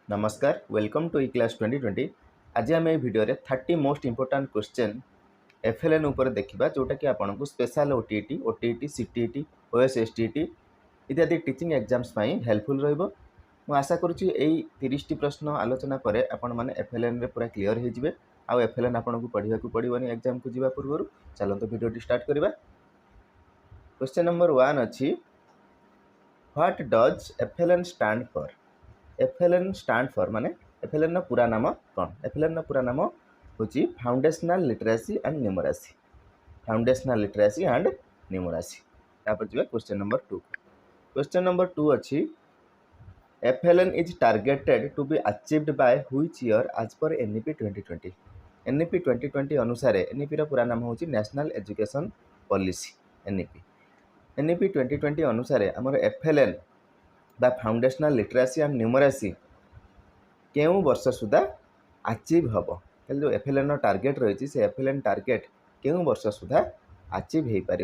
नमस्कार welcome to class 2020। आज आम ये वीडियो रे 30 मोस्ट इंपोर्टेंट क्वेश्चन एफएलएन ऊपर देखा जोटा कि आपको स्पेशल ओटीटी ओटीटी सीटीटी ओएसएसटीटी इत्यादि टीचिंग एग्जाम्स हेल्पफुल रहिबो। मु आशा करुच्ची यही 30 टी प्रश्न आलोचना पर आपण मैंने एफएलएन रे पूरा क्लीयर हो जिवे आउ एफएलएन आपको पढ़ा पड़ोनी एग्जाम को जीवा पूर्व। चलते वीडियो स्टार्ट करवा। क्वेश्चन नंबर 1 अच्छी what does FLN stand for. FLN stand for माने एफएलएन पूरा नाम कौन? एफएलएन पूरा नाम होची foundational literacy and numeracy. Foundational literacy and numeracy. तापर जीवा क्वेश्चन नंबर 2। क्वेश्चन नंबर 2 अच्छी FLN is targeted to be achieved by which year as per NEP 2020। NEP 2020 अनुसार एनईपी रा पूरा नाम होची नेशनल एजुकेशन पॉलिसी। एनईपी 2020 अनुसार हमर एफएलएन बा फाउंडेशनल लिटरेसी एंड न्यूमरेसी केउ वर्ष सुधा अचीव हम। जो एफएलएन टार्गेट रही से एफएलएन टार्गेट केउ वर्ष सुधा अचीव हो पार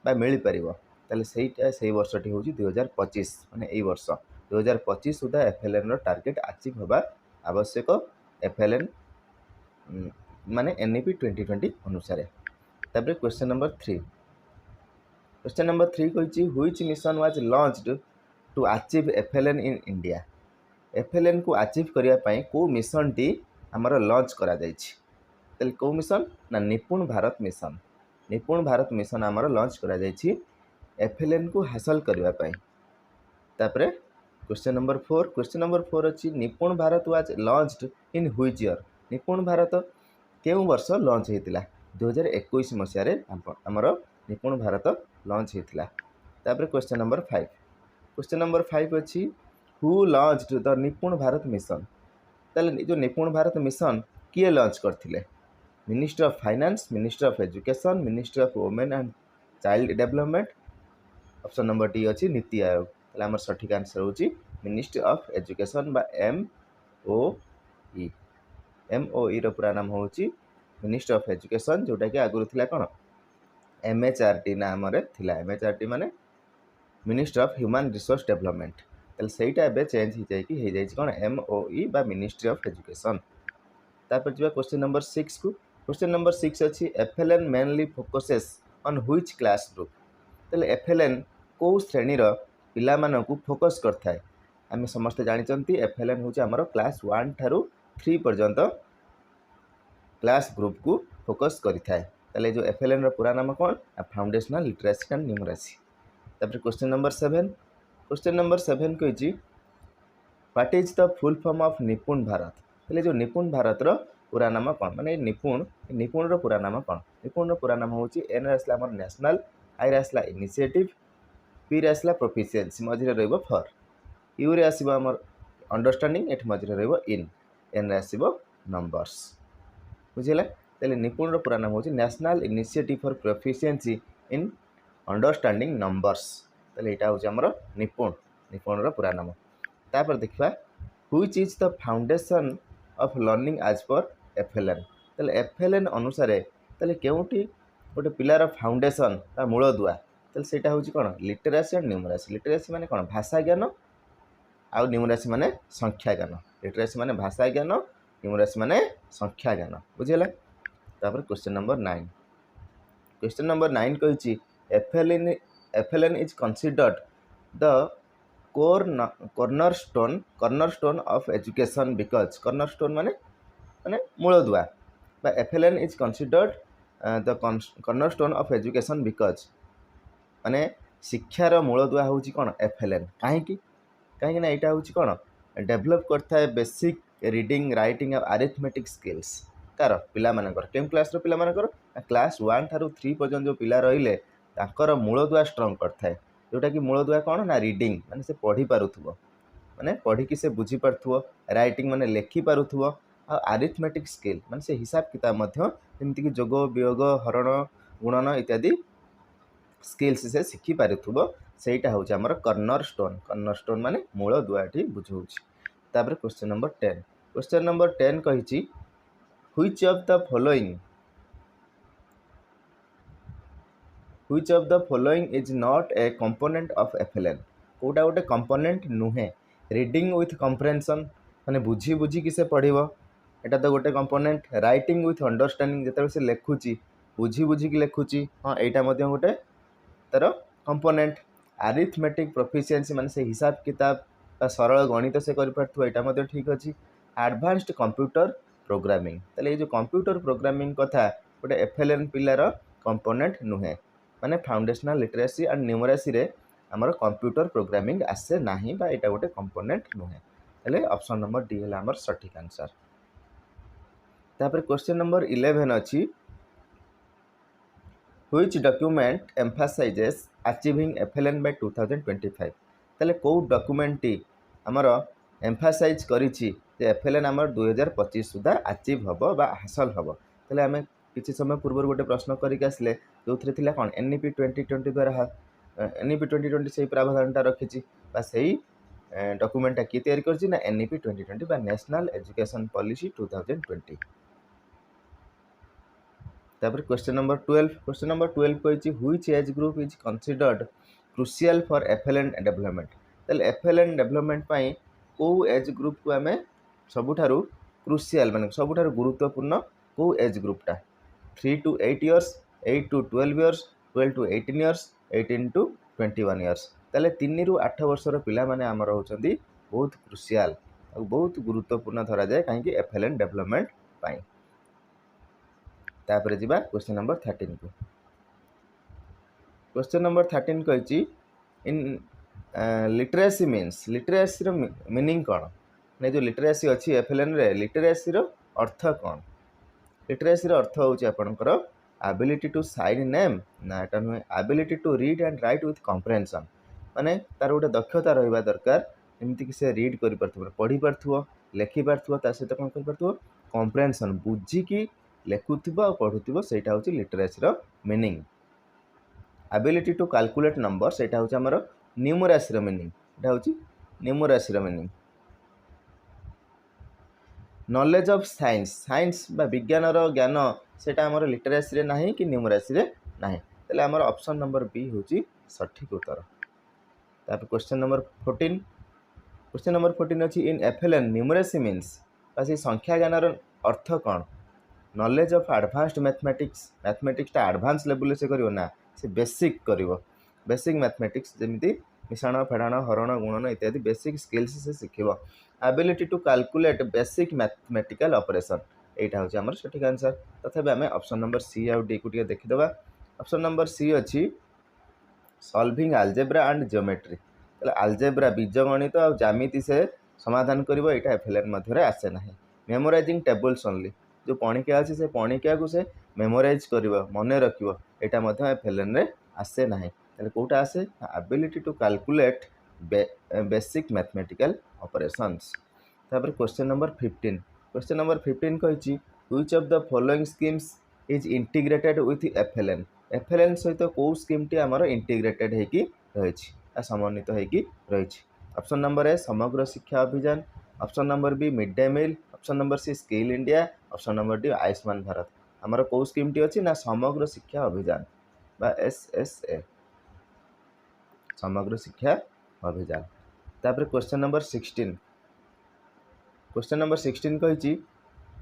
बा मिल पार से वर्षटी हूँ 2025 माने यही वर्ष 2025 सुधा एफएलएन टार्गेट अचीव होगा आवश्यक। एफएलएन माने एनईपी 2020 अनुसार। तापर क्वेश्चन नंबर 3। क्वेश्चन नंबर 3 कही which mission was launched to achieve FLN in India. FLN को अचीव करने को मिशन टी आमर लॉन्च करा जाइछि। कौ मिशन ना निपुण भारत मिशन। निपुण भारत मिशन आमर लॉन्च करा जाइछि एफएलएन को हासिल करने। तापरे क्वेश्चन नंबर 4। क्वेश्चन नंबर 4 अच्छी निपुण Bharat was launched in which year. निपुण भारत केउ वर्ष लॉन्च होता? 2021 मसीह आमर निपुण भारत लॉन्च होता। तापरे क्वेश्चन नंबर 5। क्वेश्चन नंबर 5 अच्छी हु लॉन्च्ड द निपुण भारत मिशन। ताले जो निपुण भारत मिशन किए लॉन्च करथिले? Ministry of finance, ministry of education, ministry of women and child development. Option number D अच्छी नीति आयोग। ताले हमर सठिक आंसर होची मिनिस्ट्री ऑफ एजुकेशन बा एमओई। एमओई रो पूरा नाम होची मिनिस्ट्री ऑफ एजुकेशन, जोटा कि आगुरु थिला कोन एमएचआरडी नाम रे थिला। एमएचआरडी माने ministry of Human Resource development. ताले सेटा एबे चेंज हो जाई कि हो जाई कोन एमओई बा मिनिस्ट्री ऑफ एजुकेशन। तापर जिबा क्वेश्चन नंबर 6 को। क्वेश्चन नंबर 6 अच्छी FLN mainly focuses on which class group. ताले एफएलएन को श्रेणी रो पिला मानन को फोकस करथा है? आमे समस्त जानिचंती एफएलएन होची हमर क्लास 1 थारु 3 पर्यंत क्लास ग्रुप को फोकस करिथा है। ताले जो एफएलएन रो पूरा नाम कोन? Foundational literacy and numeracy. तापर क्वेश्चन नंबर 7। क्वेश्चन नंबर 7 कही what is the full form of Nipun Bharat. पहले जो निपुण भारत रो पूरा नाम कौन? माने निपुण रो पूरा नाम कौन? निपुण रो पूरा नाम होची एन रे आसला हमर नेशनल, आई रे आसला इनिशिएटिव, पी रे आसला प्रोफिशिएंसी, मझिरे रहइबो फॉर, यू रे आसीबो हमर अंडरस्टैंडिंग, एठ मझिरे रहइबो इन, एन रे आसीबो नंबर्स। बुझिला? तले निपुण रो पूरा नाम होची national initiative for proficiency in understanding numbers. ताले एटा होची हमर निपुण। निपुण रो पूरा नाम। तापर देखिबा which is the foundation of learning as per FLN. ताले एफएलएन अनुसार ताले केउटी गोटे पिलार फाउंडेशन ता मूल दुआ, ताले सेटा होची कोन? Literacy and numeracy. लिटरेसी माने कोन? भाषा ज्ञान, आउ न्यूमरेसी माने संख्या ज्ञान। लिटरेसी माने भाषा ज्ञान, न्यूमरेसी माने संख्या ज्ञान। बुझिला? तापर क्वेश्चन नंबर 9। क्वेश्चन नंबर 9 कहिची FLN is considered the cornerstone of education because cornerstone माने मूल दुआ बा FLN is considered the cornerstone of education because माने शिक्षार मूल दुआ होची कोन? एफएलएन। कहीं ना एटा होची कोन? डेवलप करता है बेसिक रीडिंग, राइटिंग और अरिथमेटिक स्किल्स कार पिला मानकर। केम क्लास रो पिला मानकर? क्लास 1 थारु 3 पर्यंत जो पिला रहिले ताकर मूल दुआ स्ट्रांग करता है, जोटा कि मूल दुआ कौन ना रीडिंग माने से पढ़ी पारुथुबो, माने पढ़ी कि से बुझी पारुथुबो, राइटिंग माने लेखि पारुथुबो, आ अरिथमेटिक स्किल माने से हिसाब किताब मध्य जेमति कि जोग वियोग हरण गुणन इत्यादि स्किल्स से शिखि पारुथुबो। सेटा होची हमर कर्नरस्टोन। कर्नरस्टोन माने मूल दुआटी बुझौछि। तापर क्वेश्चन नंबर 10। क्वेश्चन नंबर 10 कहिछि which of the following Which of the following is not a component of FLN? कोटा गोटे कंपोनेंट नुहे? रीडिंग विथ कंप्रेhension माने बुझी बुझी कि से पढ़िबो एटा तो गोटे कंपोनेंट। राइटिंग विथ अंडरस्टैंडिंग जेतेबेले से लेखुची बुझी बुझी कि लेखुची हाँ एटा मध्य गोटे तार कंपोनेंट। आरिथमेटिक प्रोफिशिएंसी माने से हिसाब किताब सरल गणित से करिपारथु एटा मध्य ठीक अछि। एडवांस्ड कंप्यूटर प्रोग्रामिंग ताले जो कंप्यूटर प्रोग्रामिंग कथा गोटे एफएलएन पिलार कंपोनेंट नुहे माने फाउंडेशनल लिटरेसी एंड न्यूमरेसी रे हमर कंप्यूटर प्रोग्रामिंग आसे नाही बा एटा गोटे कंपोनेंट नुहे हेले ऑप्शन नंबर डी है हमर सटीक आंसर। तापर क्वेश्चन नंबर 11 अछि which document emphasizes achieving FLN by 2025 ताले को डॉक्यूमेंट टी हमर एम्फासाइज करिछि जे एफएलएन हमर 2025 सुधा अचीव हबो बा हासिल हबो। ताले हमें किछि समय पूर्व गोटे प्रश्न करिक आसले जोथरे थिला कोन एनईपी 2020 द्वारा एनईपी 2020 से प्रावधानटा रखिछि बा सेही डॉक्यूमेंटटा की तयारी करछि ना एनईपी 2020 बा नेशनल एजुकेशन पॉलिसी 2020। तापर क्वेश्चन नंबर 12 कहिछि which age group is considered crucial for FLN development ताले एफएलएन डेवलपमेंट पई को एज ग्रुप को हमें सबुठारु क्रुशियल माने सबुठारु गुरुत्वपूर्ण को एज ग्रुपटा 3 to 8 years 8 to 12 years 12 to 18 years 18 to 21 years ताले 3 रु 8 वर्षर पिला माने हमर होचंदी बहुत क्रुशियल और बहुत गुरुत्वपूर्ण धरा जाए काहे एफएलएन डेवलपमेंट पई। तापर जिबा क्वेश्चन नंबर 13 को। क्वेश्चन नंबर 13 कहिछि इन लिटरेसी मीन्स लिटरेसी रो मीनिंग कोन ने जो लिटरेसी अछि एफएलएन रे लिटरेसी रो अर्थ कोन। लिटरेसी रो अर्थ होछि आपनकर एबिलिटी टू साइन नेम ना एटा नुहे ability to read and write with comprehension माने तार गोटे दक्षता रहइबा दरकार एमति कि से रीड करि परथुबो पढि परथुबो लेखि परथुबो ता सहित कोन करि परथुबो कॉम्प्रिहेंशन बुझी कि लेखुथिबो और पढुथिबो सेटा होछि लिटरेसी रो meaning. Ability to calculate number सेटा होछि हमर न्यूमरेसी रो मीनिंग एटा होछि न्यूमरेसी रो meaning. Knowledge of science science बा विज्ञान रो ज्ञान सेटा हमर लिटरेसी रे नाही कि न्यूमरेसी रे नाही तले हमर ऑप्शन नंबर बी होछि सठिक उत्तर। तापर क्वेश्चन नंबर 14 अछि इन एफएलएन न्यूमरेसी मीन्स बासी संख्या ज्ञान रो अर्थ कोन। Knowledge of advanced mathematics mathematics टा एडवांस लेवल से करियो ना से बेसिक करियो बेसिक मैथमेटिक्स जेमिति मिश्रण फेडाण हरण गुणन इत्यादि बेसिक स्किल्स से सिखिबो। Ability to calculate basic mathematical operation एटा होछि हमर सठिक आंसर। तथापि हमें ऑप्शन नंबर सी आ डी को देखि देबा। ऑप्शन नंबर सी अछि सॉल्विंग अलजेब्रा एंड ज्योमेट्री तले अलजेब्रा बीजगणित और ज्यामिति से समाधान करिवो एटा एफएलएन मध्य रे आसे नाही। मेमोराइजिंग टेबल्स ओनली जो पणिका अछि से पणिका को से मेमोराइज करिवो मने रखिवो एटा मध्य एफएलएन रे आसे नाही तले कोटा आसे ability to calculate basic mathematical operations. तापर क्वेश्चन नंबर 15 कहिछि which of the following schemes is integrated with FLN FLN सहित को स्कीम टी हमर इंटीग्रेटेड है कि रहिछि आ समन्वित है कि रहिछि। ऑप्शन नंबर ए समग्र शिक्षा Abhiyan option number B mid day meal option number C Skill India option number D Ayushman Bharat हमर को स्कीम टी अछि ना समग्र शिक्षा अभियान बा एसएसए समग्र शिक्षा अभियान। तापर क्वेश्चन नंबर 16 कहिछि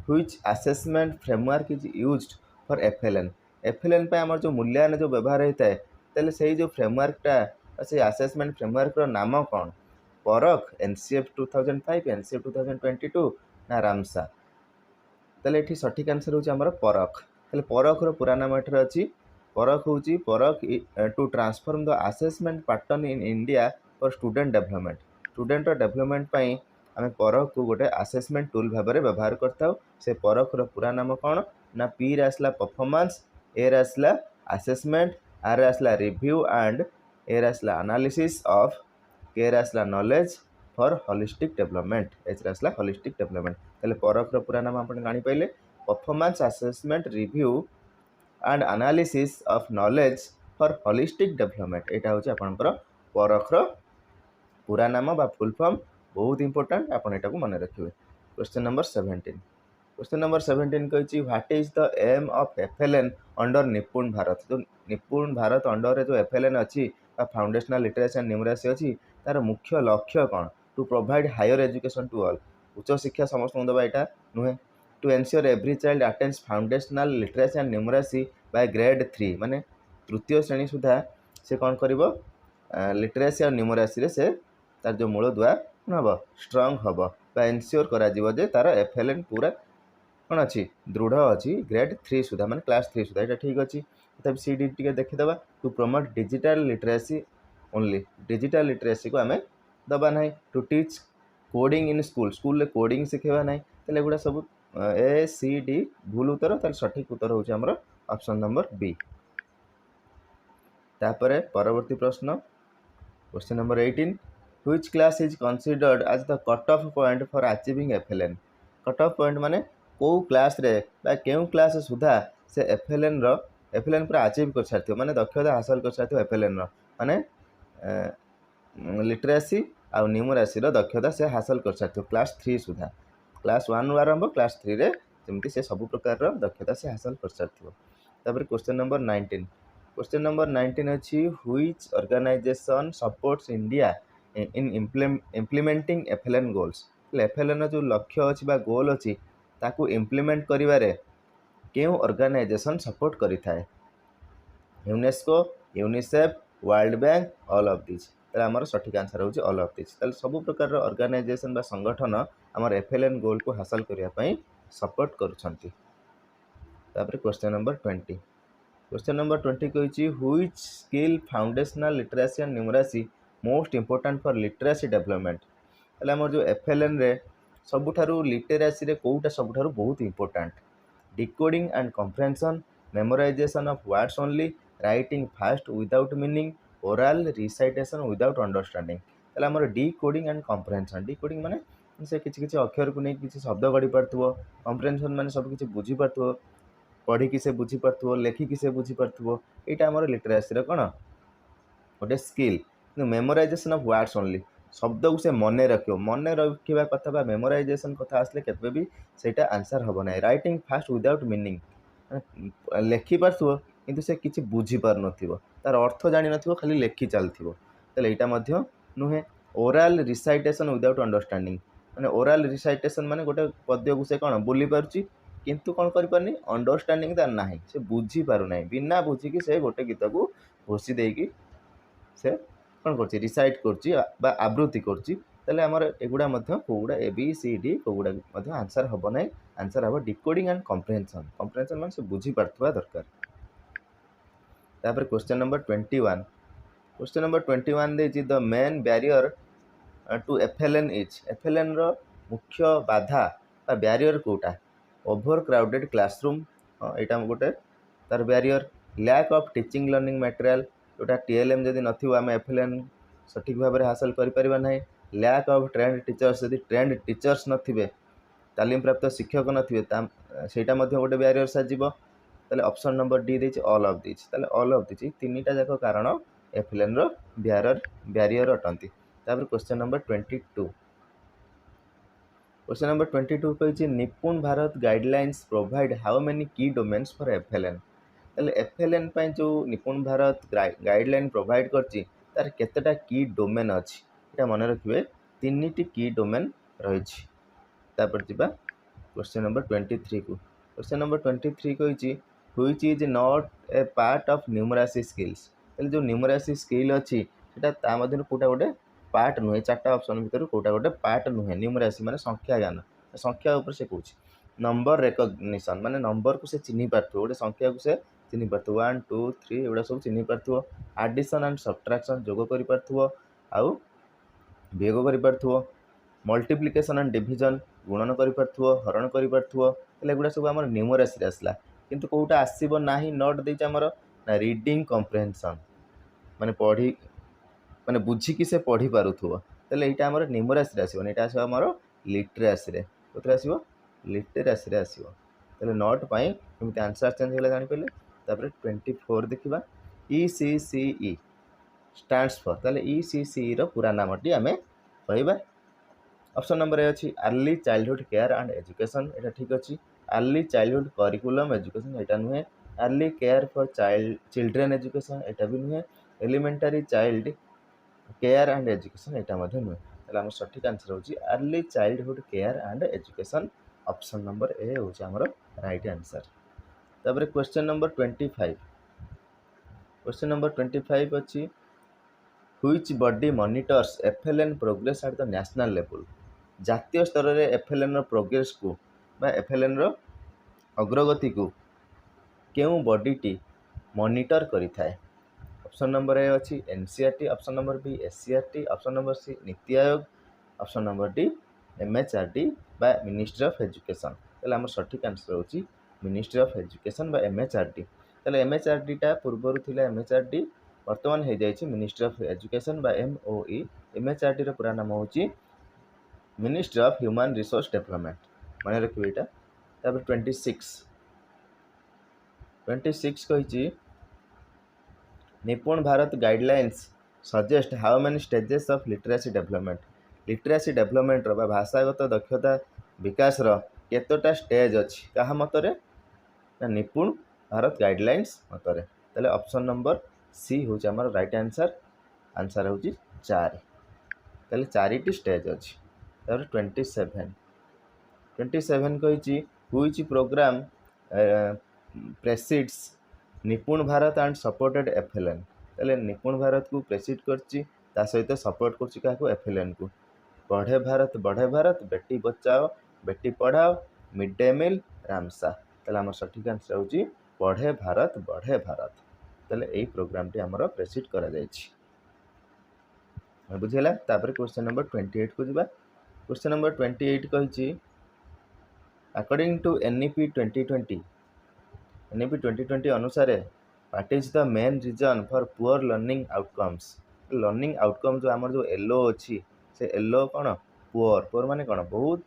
which assessment framework is used for FLN FLN पे हमर जो मूल्यांकन जो व्यवहार होता है तेले सही जो फ्रेमवर्क टा से असेसमेंट फ्रेमवर्क रो नाम कोन परख एनसीएफ 2005 एनसीएफ 2022 ना रामसा तेले एठी सठिक आंसर होछि हमर परख। तेले परख रो पूरा नाम एठरे अछि परख होछि Parakh to transform the assessment pattern in India for student development पई आमे परख को गोटे असेसमेंट टूल भाव में व्यवहार करता से परख रो पूरा नाम कौन ना पी रे आसला परफॉर्मेंस ए रे आसला असेसमेंट आर रे आसला रिव्यू एंड ए रे आसला एनालिसिस ऑफ के रे आसला knowledge for holistic development H रे आसला होलिस्टिक डेवलपमेंट तले परख रो पूरा नाम आपण जानि पाइले performance assessment review and analysis of knowledge for holistic development एटा होछि आपनकर परख रो पूरा नाम बा फुल फॉर्म बहुत इंपोर्टेंट आपण एटा को मन रखिबे। क्वेश्चन नंबर 17 कहिछि what is the aim of FLN under Nipun Bharat जो निपुण भारत अंडर रे जो एफएलएन अछि बा फाउंडेशनल लिटरेसी एंड न्यूमरेसी अछि तार मुख्य लक्ष्य कोन to provide higher education to all उच्च शिक्षा समस्त देवा यहाँ नुहे to ensure every child attains foundational literacy and numeracy by grade 3 माने तृतीय श्रेणी सुधा से कौन कर लिटरेसी और न्यूमरेसी से तार जो मूलदुआ हम स्ट्रंग हम एनश्योर कर तार एफएलएन पूरा कौन अच्छी दृढ़ अच्छी ग्रेड 3 सुधा माने क्लास 3 सुधा यहाँ ठीक अच्छी तब सी डी टी देखीदे to promote digital literacy only digital literacy को आम दबा ना to teach coding in school school coding शिखेबा ना तेल एगुड़ा सब ए सी डी भूल उत्तर तार सठिक उत्तर होची हमर ऑप्शन नंबर बी। तापरे परवर्ती प्रश्न question number 18 which class is considered as the cut off point for achieving FLN cut off point माने को क्लास रे बा केउ क्लास सुधा से एफएलएन पर अचीव कर सारथियो माने दक्षता हासिल कर सारथियो एफएलएन माने लिटरेसी आ न्यूमरेसी दक्षता से हासिल कर सारथियो क्लास 3 सुधा क्लास 1 रु आरंभ क्लास 3 रे जेमती से सब प्रकार दक्षता से हासिल कर सारथियो। तापर क्वेश्चन नंबर 19 क्वेश्चन नंबर 19 अच्छी which organisation supports India in implementing FLN goals FLN जो लक्ष्य अच्छी बा गोल अच्छी ताकू इम्प्लीमेंट करिवारे केउ ऑर्गेनाइजेशन सपोर्ट करि थाए UNESCO UNICEF world bank all of this ताले हमर सठिक आंसर होची ऑल ऑफ दिस ताले सब प्रकार ऑर्गेनाइजेशन बा संगठन हमर एफएलएन गोल को हासिल करिया पई सपोर्ट करूछंती। तापर क्वेश्चन नंबर 20 क्वेश्चन नंबर 20 कहिछि which skill foundational literacy and numeracy most important for literacy development ताले हमर जो एफएलएन रे सबुठारु लिटरेसी रे कोउटा सबुठारु बहुत important decoding and comprehension memorisation of words only writing fast without meaning oral recitation without understanding ताले हमर डिकोडिंग एंड कम्प्रेhension डिकोडिंग माने से किछि किछि अक्षर को नै किछि शब्द गढ़ी पारथुवो कम्प्रेhension माने सब किछि बुझी पारथुवो पढ़ी कि से बुझी पारथुवो लेखि कि से बुझी पारथुवो एटा हमर लिटरेसी रे कोन गोटे skill memorisation of words only शब्द को से मन रखा कथा बा मेमोराइजेशन कथा आसले केतबे भी सेटा आंसर हम ना राइटिंग फास्ट विदाउट मीनिंग लेखि पारथुवो किंतु से किछि बुझी पार नथिवो तार अर्थ जानि नथिवो खाली लेखि चलथिवो तले एटा मध्य नुहे ओरल रिसाइटेशन विदाउट अंडरस्टैंडिंग माने ओरल रिसाइटेशन माने गोटे पद्य को से कोन बोली पारुची किंतु कोन करि पारनी अंडरस्टैंडिंग तार नाही से बुझी पारु नाही बिना बुझी कि से गोटे गीत को घोषी देकी से कौन कर रिसाइट कर आवृत्ति कर एगुड़ा कौगुड़ा ए बी सी डी कौगुड़ा आंसर हम ना आंसर हम डिकोडिंग एंड कम्प्रेhension कम्प्रेhension मान से बुझी पारथुवा दरकार। तापर क्वेश्चन नंबर 21 क्वेश्चन नंबर 21 देछि the main barrier to FLN is FLN रो मुख्य बाधा बा बैरियर कोटा ओवर क्राउडेड क्लासरूम एटा गोटे तार barrier lack of teaching learning material जोटा टीएलएम जदि नथिबो आम एफएलएन सठिक भाव में हासिल करिपरिबा नाही लैक ऑफ ट्रेंड टीचर्स जदि ट्रेंड टीचर्स नथिबे तालीम प्राप्त शिक्षक नथिबे सेटा मध्ये गोटे बैरियर साजिबो ताले ऑप्शन नंबर डी देछि ऑल ऑफ दिस ताले ऑल ऑफ दिस तीनटा जाक कारण एफएलएन रो बैरियर अटंती। तापर क्वेश्चन नंबर 22 क्वेश्चन नंबर 22 कहिछि निपुण Bharat guidelines provide how many key domains for FLN ताले एफएलएन पय जो निपुण भारत गाइडलाइन प्रोवाइड करछि तार केतेटा की डोमेन अछि एटा मन रखिबे तीनटी की डोमेन रहिछि। तापर जिबा क्वेश्चन नंबर 23 को क्वेश्चन नंबर 23 कहिछि which is not a part of numeracy skills ताले जो न्यूमरेसी स्किल अछि सेटा ता मध्ये कोटा गोटे पार्ट नुहे चारटा ऑप्शन भीतर कोटा गोटे पार्ट नुहे न्यूमरेसी माने संख्या ज्ञान संख्या ऊपर से कहूछि नंबर रिकॉग्निशन माने नंबर को से चिन्हि पारथो गोटे संख्या को से चिन्हि पारथो 1 2 3 एवडा सब चिन्हि पारथो एडिशन एंड सब्ट्रैक्शन जोग करि पारथो आउ वियोग करि पारथो मल्टीप्लिकेशन एंड डिवीजन गुणन करि पारथो हरण करि पारथो एले एगुडा सब हमर न्यूमरेसी आसला किंतु कोटा आसीबो नाही नोट देछ हमर ना रीडिंग कम्प्रेhension माने पढ़ी माने बुझी कि से पढ़ी पारुथो तले एटा हमर न्यूमरेसी आसीबो एटा आसीबो हमर लिटरेसी रे कोथरा आसीबो लिटरेसी रे आसीबो तले नोट पई एमति आंसर चेंज होला जानि पले। तापर 24 देखिबा ECCE स्टैंड्स फॉर तले ECCE रो पूरा नामटी आमे कहबा ऑप्शन नंबर ए अछि early childhood care and education एटा ठीक अछि अर्ली चाइल्डहुड करिकुलम एजुकेशन एटा नुहे early care for children education एटा भी नुहे elementary child care and education एटा मध्ये नुहे ताले आम सठिक आंसर होची early childhood care and education option number ए होची हमर राइट आंसर। तापर क्वेश्चन नंबर 25 क्वेश्चन नंबर 25 अछि which body monitors FLN progress at the national level जातीय स्तर रे एफएलएन रो प्रोग्रेस को बा एफएलएन रो अग्रगति को केउ बॉडी टी मॉनिटर करि थाए। ऑप्शन नंबर ए अछि NCERT, option number B SCERT, option number C NITI Aayog, option number D MHRD बा मिनिस्ट्री ऑफ एजुकेशन। ताले हमर सठिक आंसर होची मिनिस्ट्री ऑफ एजुकेशन बा एमएचआरडी। ताले एमएचआरडी टा पूर्वरु थिला एमएचआरडी वर्तमान हे जायछि मिनिस्ट्री ऑफ एजुकेशन बा एमओई। एमएचआरडी रो पूरा नाम होची Ministry of Human Resource Development माने रखिबे एटा। तापर 26 कहिछि निपुण Bharat guidelines suggest how many stages of literacy development literacy development रो बा भाषागत दक्षता विकास रो केतोटा स्टेज अछि कहा मतरे ना निपुण भारत गाइडलाइंस मतरे। ताले ऑप्शन नंबर सी होची हमर राइट आंसर। आंसर होची 4 ताले 4 टी स्टेज अछि। तापर 27 कहिछि व्हिच प्रोग्राम प्रेसिड्स निपुण भारत एंड सपोर्टेड एफएलएन ताले निपुण भारत को प्रेसिड करछि ता सहित सपोर्ट करछि काको एफएलएन को बढ़े भारत बेटी बचाओ बेटी पढ़ाओ मिड डे मील रामसा। ताले हमर सठिक आंसर होची बढ़े भारत ताले एई प्रोग्राम टी हमर प्रेसिड करा जायछि बुझिला। तापर क्वेश्चन नंबर 28 को जिबा। क्वेश्चन नंबर 28 कहिछि अकॉर्डिंग टू एनईपी 2020 अनुसार what is the main reason for poor learning outcome जो हमर जो एलो अछि से एलो कोन पुअर माने कोन बहुत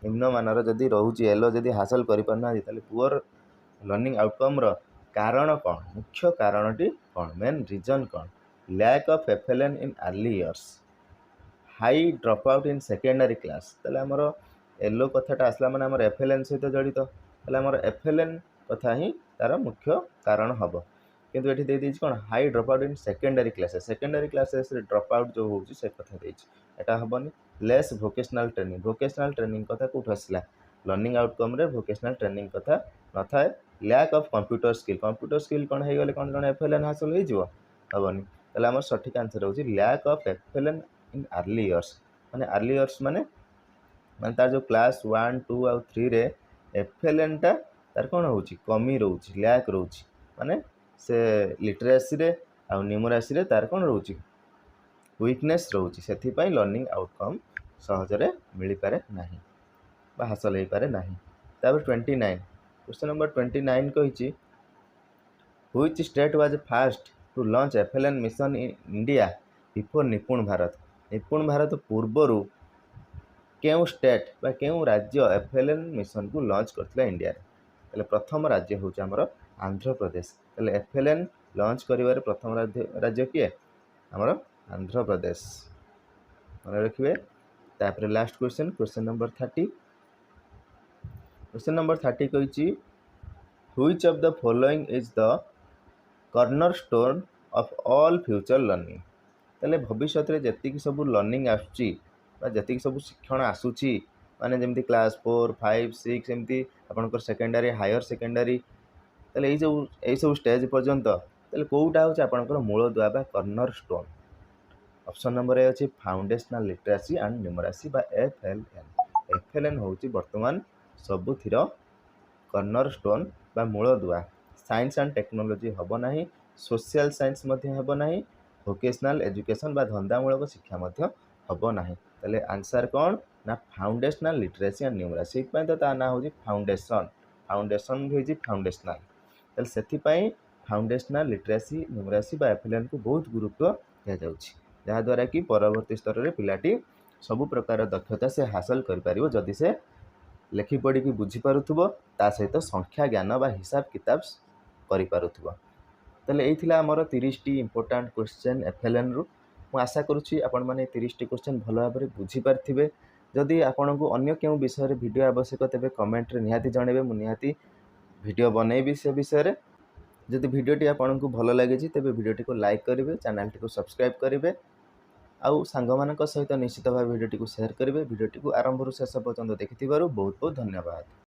निम्न मानर जदी रहउची एलो जदी हासिल करि परना ताले पुअर लर्निंग आउटकम रो कारण कोन मुख्य कारणटी कोन मेन रीजन कोन lack of FLN in early years high drop out in secondary class ताले हमर एलो कथाटा आसला माने हमर एफएलएन सहित जड़ित ताले हमर एफएलएन कथा ही तार मुख्य कारण हबो किंतु एठी दे दिछ कोन high drop out in secondary classes रे ड्रॉप आउट जो होउची से कथा देछ एटा हबनी। लेस वोकेशनल ट्रेनिंग कथा कोठ आसला लर्निंग आउटकम रे वोकेशनल ट्रेनिंग कथा न थाए। लैक ऑफ कंप्यूटर स्किल कोन हे गेले कोन एफएलएन हासिल हे जिवो हबनी ताले हमर सठिक आंसर होउची lack of FLN in early years माने तार जो क्लास 1 2 और 3 रे एफएलएन टा तार कोन होउची कमी रहउची लैक रहउची माने से लिटरेसी रे आ न्यूमरेसी रे तार कोन रहउची वीकनेस रहउची सेथि पई लर्निंग आउटकम सहज रे मिली पारे नाही बा हासिल हे पारे नाही। तापर 29 क्वेश्चन नंबर 29 कहिछि which state was first to launch FLN mission in India before Nipun Bharat पूर्वरु केउ स्टेट बा केउ राज्य एफएलएन मिशन को लॉन्च करथिला इंडिया रे ताले प्रथम राज्य होची हमर आंध्र प्रदेश। ताले एफएलएन लॉन्च करिवारे प्रथम राज्य किए हमर आंध्र प्रदेश मन रखिबे। तापर last question number 30 question number 30 कहिछि which of the following is the cornerstone of all future learning ताले भविष्य रे जति सब लर्निंग आसुची बा जति सब शिक्षण आसुची माने जेमती क्लास 4 5 6 एमती आपनकर सेकेंडरी हायर सेकेंडरी ताले एई सब स्टेज पर्यंत ताले कोउटा होची आपनकर मूल दुआ बा कॉर्नरस्टोन। ऑप्शन नंबर ए अछि फाउंडेशनल लिटरेसी एंड न्यूमरेसी बा एफएलएन होची वर्तमान सबुथिर कॉर्नरस्टोन बा मूल दुआ। साइंस एंड टेक्नोलॉजी हबो नाही सोशल साइंस मध्ये हबो नाही वोकेशनल एजुकेशन बा धंदामूलक शिक्षा मध्ये हबो नाही ताले आंसर कोन ना फाउंडेशनल लिटरेसी एंड न्यूमरेसी पय तो ता ना होची फाउंडेशन होची फाउंडेशनल ताले सेथि पय फाउंडेशनल लिटरेसी न्यूमरेसी बा एफएलएन को बहुत गुरुत्व दिया जाउची जहा द्वारा कि परवर्ती स्तर रे पिलाटी सब प्रकार दक्षता से हासिल कर पारिबो जदि से लेखि पढ़ी कि बुझी पारुथबो ता सहित संख्या ज्ञान बा हिसाब किताब करि पारुथबो। ताले एई थिला हमर 30 टी इंपोर्टेंट क्वेश्चन एफएलएन रु मु आशा करूची आपण माने 30 टी क्वेश्चन भलो भाबरे बुझी पारथिबे। जदि आपण को अन्य केउ विषय रे वीडियो आवश्यक तेबे कमेंट रे निहाती जणेबे मु निहाती वीडियो बनेबी से विषय रे। जदि वीडियो टी आपण को भलो लागे छी तेबे वीडियो टी को लाइक करिवे चैनल टी को सब्सक्राइब करिवे ଆଉ ସାଙ୍ଗମାନଙ୍କ ସହିତ ନିଶ୍ଚିତ ଭାବେ ଭିଡ଼ିଓଟିକୁ ସେୟାର କରିବେ। ଭିଡ଼ିଓଟିକୁ ଆରମ୍ଭରୁ ଶେଷ ପର୍ଯ୍ୟନ୍ତ ଦେଖିଥିବାରୁ ବହୁତ ବହୁତ ଧନ୍ୟବାଦ।